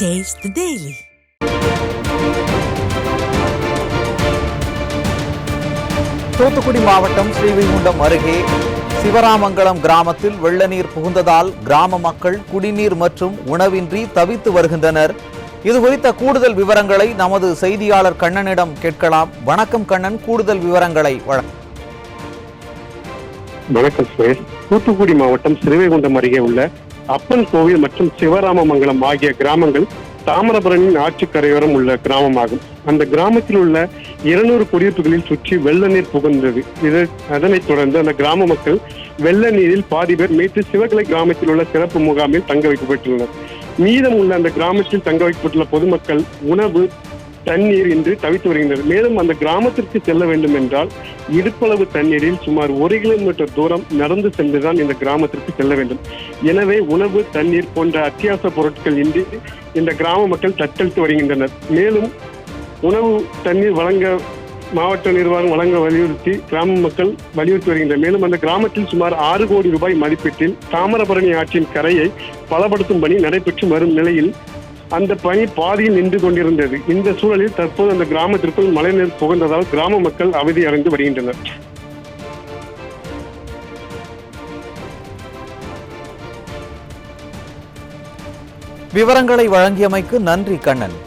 Taste the Daily. Thoothukudi மாவட்டம் ஸ்ரீவைகுண்டம் அருகே சிவராமங்கலம் கிராமத்தில் வெள்ள நீர் புகுந்ததால் கிராம மக்கள் குடிநீர் மற்றும் உணவின்றி தவித்து வருகின்றனர். இதுகுறித்த கூடுதல் விவரங்களை நமது செய்தியாளர் கண்ணனிடம் கேட்கலாம். வணக்கம் கண்ணன், கூடுதல் விவரங்களை வழங்க. வணக்கம் சுரேஷ். தூத்துக்குடி மாவட்டம் ஸ்ரீவைகுண்டம் அருகே உள்ள அப்பன் கோவில் மற்றும் சிவராமமங்கலம் ஆகிய கிராமங்கள் தாமிரபரணியின் ஆற்றுக்கரையோரம் உள்ள கிராமமாகும். அந்த கிராமத்தில் உள்ள 200 குடியிருப்புகளில் சுற்றி வெள்ள நீர் புகுந்தது. அதனைத் தொடர்ந்து அந்த கிராம மக்கள் வெள்ள நீரில் பாதி பேர் மீட்டு சிவகலை கிராமத்தில் உள்ள சிறப்பு முகாமில் தங்க வைக்கப்பட்டுள்ளனர். மீதம் உள்ள அந்த கிராமத்தில் தங்க வைக்கப்பட்டுள்ள பொதுமக்கள் உணவு, தண்ணீர் இன்றி தவித்து வருகின்றனர். மேலும் அந்த கிராமத்திற்கு செல்ல வேண்டும் என்றால் இடுப்பளவு தண்ணீரில் சுமார் 1 கிலோமீட்டர் தூரம் நடந்து சென்றுதான் இந்த கிராமத்திற்கு செல்ல வேண்டும். எனவே உணவு, தண்ணீர் போன்ற அத்தியாவசிய பொருட்கள் இன்றி இந்த கிராம மக்கள் தத்தளித்து வருகின்றனர். மேலும் உணவு, தண்ணீர் வழங்க மாவட்ட நிர்வாகம் வழங்க வலியுறுத்தி கிராம மக்கள் வலியுறுத்தி வருகின்றனர். மேலும் அந்த கிராமத்தில் சுமார் 6 கோடி ரூபாய் மதிப்பீட்டில் தாமிரபரணி ஆற்றின் கரையை பலப்படுத்தும் பணி நடைபெற்று வரும் நிலையில் அந்த பணி பாதியில் நின்று கொண்டிருந்தது. இந்த சூழலில் தற்போது அந்த கிராமத்திற்குள் மழைநீர் புகுந்ததால் கிராம மக்கள் அவதி அடைந்து வருகின்றனர். விவரங்களை வழங்கியமைக்கு நன்றி கண்ணன்.